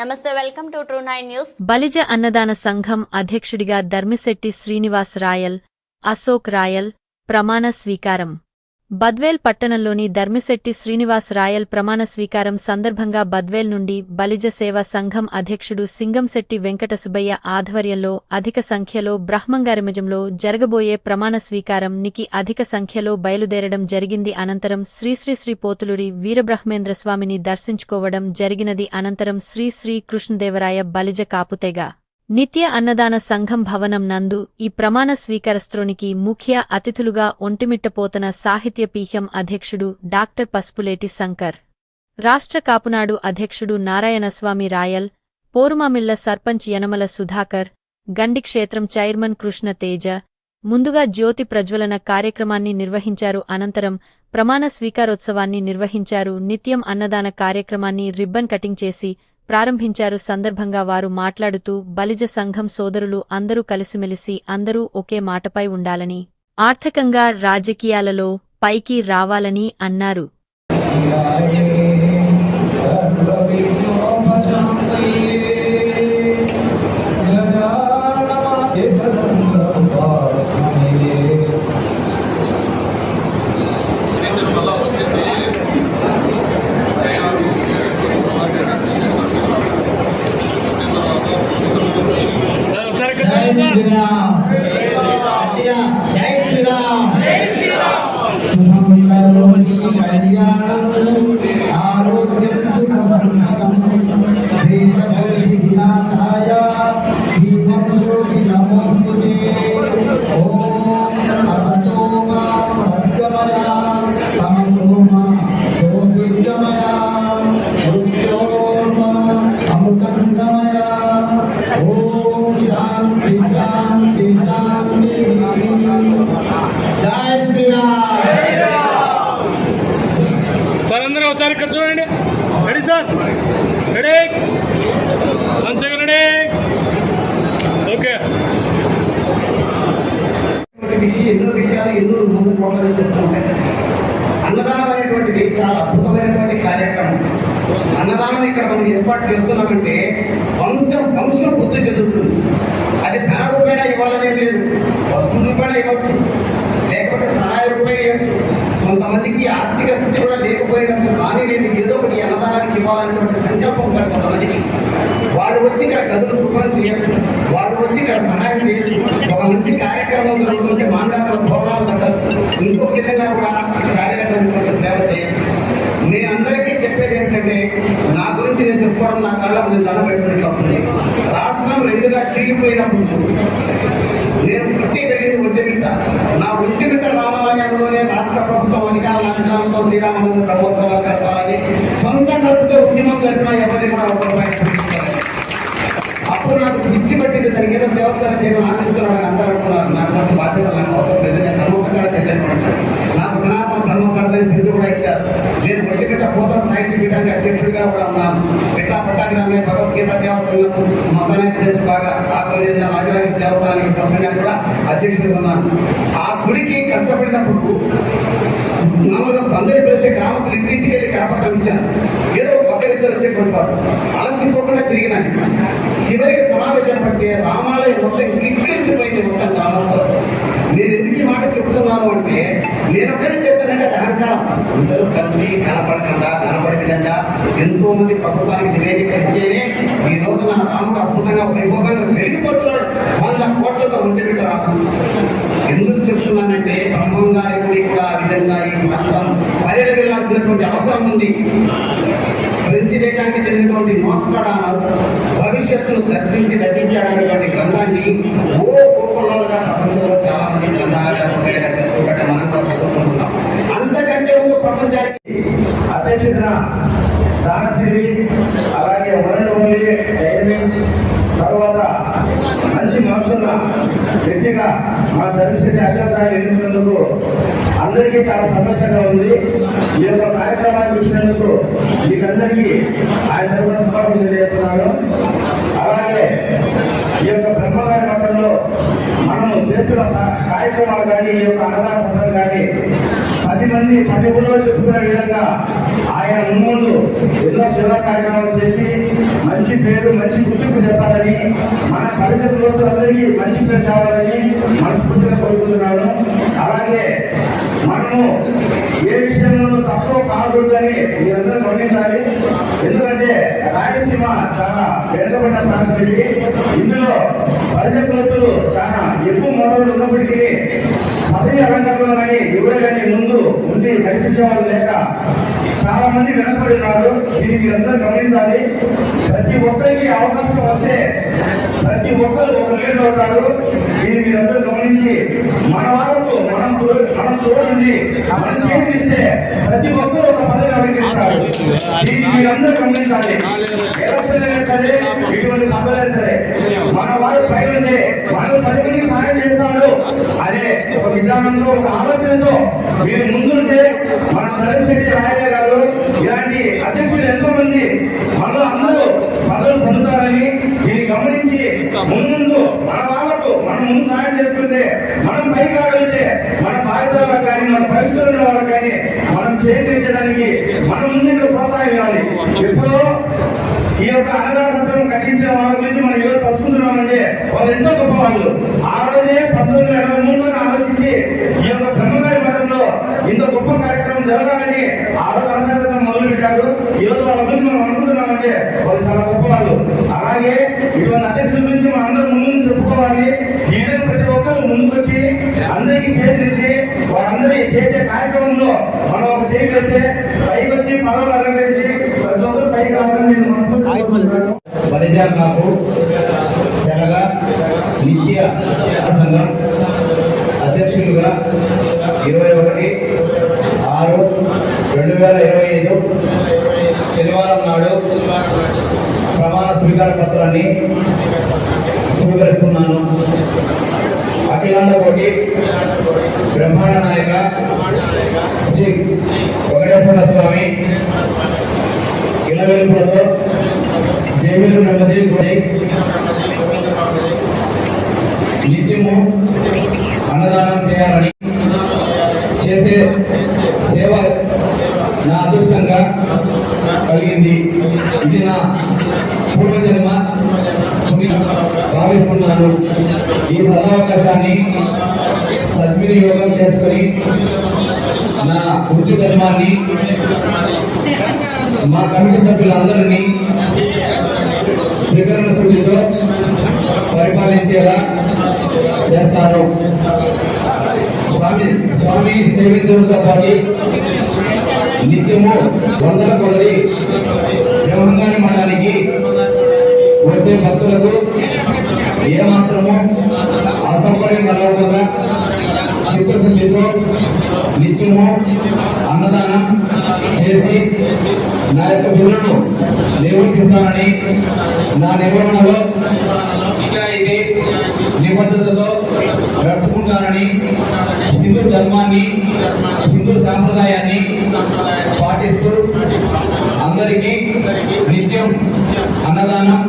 నమస్తే, welcome to true 9 news. Balija అన్నదాన సంఘం అధ్యక్షుడిగా ధర్మిశెట్టి శ్రీనివాస్ రాయల్, అశోక్ రాయల్ ప్రమాణ స్వీకారం. బద్వేల్ పట్టణంలోని ధర్మిశెట్టి శ్రీనివాస్ రాయల్ ప్రమాణ స్వీకారం సందర్భంగా బద్వేల్ నుండి బలిజ సేవా సంఘం అధ్యక్షుడు సింగంశెట్టి వెంకట సుబ్బయ్య ఆధ్వర్యంలో అధిక సంఖ్యలో బ్రహ్మంగారిమజంలో జరగబోయే ప్రమాణ స్వీకారం నికి అధిక సంఖ్యలో బయలుదేరడం జరిగింది. అనంతరం శ్రీ పోతులూరి వీరబ్రహ్మేంద్రస్వామిని దర్శించుకోవడం జరిగినది. అనంతరం శ్రీ కృష్ణదేవరాయ బలిజ కాపుతెగ నిత్య అన్నదాన సంఘం భవనం నందు ఈ ప్రమాణ స్వీకారస్త్రోనికి ముఖ్య అతిథులుగా ఒంటిమిట్టపోతన సాహిత్య పీఠం అధ్యక్షుడు డాక్టర్ పసుపులేటి శంకర్, రాష్ట్ర కాపునాడు అధ్యక్షుడు నారాయణస్వామి రాయల్, పోరుమామిళ్ల సర్పంచ్ యనమల సుధాకర్, గండి క్షేత్రం చైర్మన్ కృష్ణ తేజ ముందుగా జ్యోతి ప్రజ్వలన కార్యక్రమాన్ని నిర్వహించారు. అనంతరం ప్రమాణ స్వీకారోత్సవాన్ని నిర్వహించారు. నిత్యం అన్నదాన కార్యక్రమాన్ని రిబ్బన్ కటింగ్ చేసి ప్రారంభించారు. సందర్భంగా వారు మాట్లాడుతూ బలిజ సంఘం సోదరులు అందరూ కలిసిమెలిసి అందరూ ఒకే మాటపై ఉండాలని, ఆర్థికంగా రాజకీయాలలో పైకి రావాలని అన్నారు. సార్ అందరూ ఒకసారి ఇక్కడ చూడండి. Ready sir, ready, 1 second, ready, okay. ఎన్నో విషయాలు ముందుకు చెప్తుంటాయి. అన్నదానం అనేటువంటిది చాలా అద్భుతమైనటువంటి కార్యక్రమం. అన్నదానం ఇక్కడ మనం ఏర్పాటు చేస్తున్నామంటే వంశం బుద్ధి చెందుతుంది. అది ధన రూపాయన ఇవ్వాలనే లేదు, వస్తు రూపాయన ఇవ్వచ్చు, లేకపోతే సహాయ రూపాయన ఇవ్వచ్చు. కొంతమందికి ఆర్థిక స్థితి కూడా లేకపోయినప్పుడు కానీ నేను ఏదో ఒకటి అన్నదానానికి ఇవ్వాలనేటువంటి సంకల్పం కాదు కొంతమందికి. వాళ్ళు వచ్చి ఇక్కడ గదులు శుభ్రం చేయొచ్చు, వాళ్ళు వచ్చి ఇక్కడ సహాయం చేయొచ్చు, ఒక మంచి కార్యక్రమం జరుగుతుంటే మాండాల భోగాలు పెట్టచ్చు, ఇంకొక విధంగా కూడా శారీరకమైనటువంటి సేవ చేయొచ్చు. నేను అందరికీ చెప్పేది ఏంటంటే, నా గురించి నేను చెప్పుకోవడం నా కళ్ళకు నేను దండం పెట్టినట్లు అవుతుంది. రాష్ట్రం 2గా చీలిపోయినప్పుడు నేను పుట్టి పెరిగింది ఒంటిమిట్ట. నా ఒంటిమిట్ట రామాలయంలోనే రాష్ట్ర ప్రభుత్వం అధికార లాంఛనాలతో శ్రీరామనవమి బ్రహ్మోత్సవాలు జరపాలని సొంత ఖర్చుతో ఉద్యమం జరిపిన ఎవరిని కూడా అప్పుడు నాకు పిచ్చి పట్టింది. దానికి ఏదో దేవస్థానం చేయడం ఆశిస్తున్నాడని అందరూ అనుకున్నారు. నాకు బాధ్యత నాకు అవసరం లేదు, నేను ధర్మోపచారం చేసేటువంటి నాకు సనాతన ధర్మోపచారం బిందు కూడా ఇచ్చారు. నేను ఒంటిమిట్ట పోతన సాహిత్య పీఠానికి అధ్యక్షుడిగా కూడా ఉన్నాను. పిట్టా పట్టాగ్రామే భగవద్గీత దేవస్థానం మొదలైన బాగా ఆకలించిన రాజరాజ దేవస్థానానికి సభ్యుగా కూడా అధ్యక్షుడిగా ఉన్నాను. ఆ గుడికి కష్టపడినప్పుడు మామూలుగా పందరి పెడితే గ్రామస్తులు ఇంటింటికి వెళ్ళి కాపాడటం ఇచ్చాను. ఏదో ఒకరిద్దరు వచ్చేటువంటి వాడు అలసిపోకుండా తిరిగినాను. చివరికి సమావేశం పడితే రామాలయం మొత్తం గిట్టిపోయింది మొత్తం గ్రామంలో. నేను ఎందుకు ఈ మాట చెప్తున్నాను అంటే, నేను ఒక్కడే చేస్తానంటే అది అహంకారం. అందరూ కలిసి కనపడి విధంగా ఎంతో మంది ప్రభుత్వానికి నివేదిక ఇస్తేనే ఈ రోజు నా రాముడు అద్భుతంగా వైభోగంగా పెరిగిపోతున్నాడు. 100 కోట్లతో ఒంటిమిట్ట రాష్ట్రం. ఎందుకు చెప్తున్నానంటే, బ్రహ్మం గారి గుడి కూడా ఆ విధంగా ఈ ప్రాంతం పర్యటన వెళ్ళాల్సినటువంటి అవసరం ఉంది. ఫ్రెంచ్ దేశానికి చెందినటువంటి నోస్ట్రాడామస్ భవిష్యత్తును దర్శించి రచించాడనేటువంటి గ్రంథాన్ని కోపంలోగా ప్రపంచంలో చాలా మంది గ్రంథాలుగా తెలుసుకోబట్టే మనం కూడా చదువుకుంటున్నాం. అంతకంటే ముందు ప్రపంచానికి అధ్యక్షత దానశ్రీ, అలాగే వరండోలి తర్వాత మంచి మనసున్న వ్యక్తిగా మా ధర్మశ్రీ అశోక్ రాయలు ఎన్నుకున్నందుకు అందరికీ చాలా సంతోషంగా ఉంది. ఈ యొక్క కార్యక్రమాన్ని చూసినందుకు మీకందరికీ ఆయన తరఫున శుభాకాంక్షలు తెలియజేస్తున్నాను. అలాగే ఈ యొక్క బ్రహ్మగారి మఠంలో మనము చేస్తున్న కార్యక్రమాలు కానీ, ఈ యొక్క అన్నదాన సభలు కానీ 10 మంది 10 ఊళ్ళో చెప్పుకునే విధంగా ఆయన ముందు ఎన్నో సేవా కార్యక్రమాలు చేసి మంచి మంచి పేరు మంచి గుర్తింపు తెస్తారని మన పరిసర రోజులందరికీ మంచి పేరు కావాలని మనస్ఫూర్తిగా కోరుకుంటున్నాను. అలాగే మనము ఏ విషయంలో తక్కువ కాకూడదని మీరందరూ గమనించాలి. ఎందుకంటే రాయలసీమ చాలా వెనుకబడిన ప్రాంతం ఇది. ఇందులో పరిచయ చాలా ఎక్కువ మొదలు ఉన్నప్పటికీ పదవి అలంకరణలో కానీ ఎవరు కానీ ముందు ఉండి కనిపించే వాళ్ళు లేక చాలా మంది వెనకబడి ఉన్నారు. దీన్ని మీరందరూ గమనించాలి. ప్రతి ఒక్కరికి అవకాశం వస్తే ప్రతి ఒక్కరు ఒక లీడర్ అవుతారు. దీన్ని మీరందరూ గమనించి మన వాళ్ళకు మనం తోడుండి మనం చేపిస్తే ప్రతి ఒక్కరు ఒక పదవి అలంకరిస్తారు. దీన్ని మీరందరూ గమనించాలి. ఎలక్షన్ అయినా సరే ఇటువంటి పదవులైనా సరే మన వాళ్ళు పైనుండే వాళ్ళు 10 మందికి సహాయం చేస్తారు అనే ఒక విధానంలో ఒక ఆలోచనతో మీరు ముందుంటే మన ధర్మశెట్టి రాయలే గారు ఇలాంటి అధ్యక్షులు ఎంతో మంది మనలో అందరూ పదవులు పొందుతారని దీన్ని గమనించి ముందు మన వాళ్ళకు మనం ముందు సహాయం చేసుకుంటే మనం పైకి రాగలిగితే మన బాధ్యతలకు కానీ మన పరిస్థితుల వాళ్ళకి కానీ మనం చేయించడానికి మనం ముందు ఇక్కడ ప్రోత్సాహం ఇవ్వాలి. ఎప్పుడో ఈ యొక్క అన్నదాన సత్రం కట్టించిన వాళ్ళ గురించి మనం ఈరోజు తలుచుకుంటున్నామంటే వాళ్ళు ఎంతో గొప్ప వాళ్ళు. ఆ రోజే 1983లో ఆలోచించి ఈ యొక్క బ్రహ్మగారి మఠంలో ఇంత గొప్ప కార్యక్రమం జరగాలని ఆ రోజు అన్నదాన మొదలు పెట్టారు. ఈ రోజు వాళ్ళ గురించి మనం అనుకుంటున్నామంటే వాళ్ళు చాలా గొప్ప వాళ్ళు. అలాగే ఇటువంటి అధ్యక్షుల గురించి మనం అందరూ ముందు చెప్పుకోవాలి. ఏదైనా ప్రతి ఒక్కరు ముందుకొచ్చి అందరికీ చేసి వాళ్ళందరి చేసే కార్యక్రమంలో మనం ఒక చేయి పెడితే పైకి వచ్చి పదవులు అలంకరించి ప్రతి ఒక్కరు పైకి రావాలని నేను మనస్ఫూర్తిగా బలిజాకు తెలగ నిత్య సంఘం అధ్యక్షులుగా 21/6/2025 శనివారం నాడు ప్రమాణ స్వీకార పత్రాన్ని స్వీకరిస్తున్నాను. అఖిలాండ కోటి బ్రహ్మాండ నాయక శ్రీ వెంకటేశ్వర స్వామి ఇలవెలుపులతో జైలు నెమ్మది నిత్యము అన్నదానం చేయాలని చేసే సేవ నా అదృష్టంగా కలిగింది. ఇది నా పూర్వజన్మ భావిస్తున్నాను. ఈ సదావకాశాన్ని సద్వినియోగం చేసుకుని నా వృత్తి ధర్మాన్ని మా కమిటీ సభ్యులందరినీ త్రికరణ శుద్ధితో పరిపాలించేలా చేస్తాను. స్వామి సేవించడంతో పాటు నిత్యము వందల కొలది బ్రహ్మంగారి మఠానికి వచ్చే భక్తులకు ఏమాత్రము అసౌకర్యం కలగకుండా చిత్తశుద్ధితో నిత్యము అన్నదానం చేసి నా యొక్క విధులను నిర్వర్తిస్తానని నా నిర్వహణలో నిజాయితీ నిబద్ధతతో నడుచుకుంటానని హిందూ ధర్మాన్ని హిందూ సాంప్రదాయాన్ని పాటిస్తూ అందరికీ నిత్యం అన్నదానం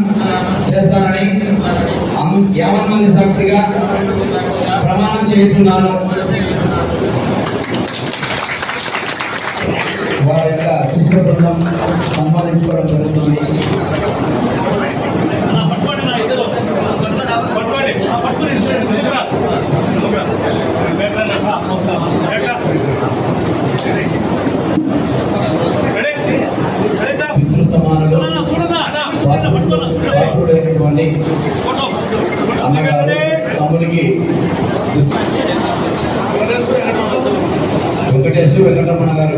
చేస్తానని 50 మంది సాక్షిగా ప్రమాణం చేస్తున్నాను. వారి యొక్క శిష్య బృందం సంపాదించుకోవడం జరుగుతుంది. హిందూ సమాజంలో బాపుడైనటువంటి అన్నగారు తమ్ముడికి వెంకటేశ్వర వెంకటరమణ గారు